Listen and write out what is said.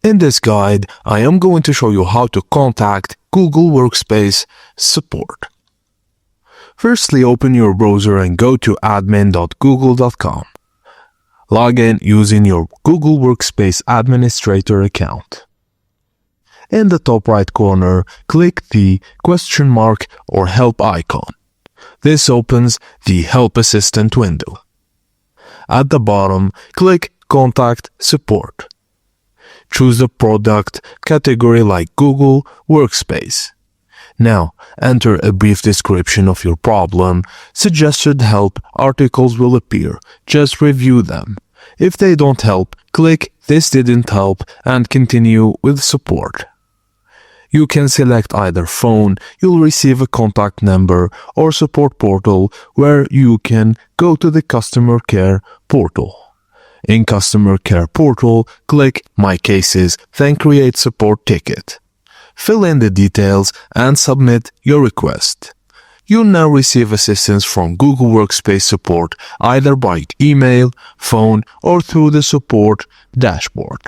In this guide, I am going to show you how to contact Google Workspace support. Firstly, open your browser and go to admin.google.com. Log in using your Google Workspace administrator account. In the top right corner, click the question mark or help icon. This opens the Help Assistant window. At the bottom, click Contact Support. Choose a product category like Google Workspace. Now, enter a brief description of your problem. Suggested help articles will appear. Just review them. If they don't help, click This didn't help and continue with support. You can select either phone, you'll receive a contact number, or support portal where you can go to the customer care portal. In Customer Care Portal, click My Cases, then create support ticket. Fill in the details and submit your request. You'll now receive assistance from Google Workspace support either by email, phone, or through the support dashboard.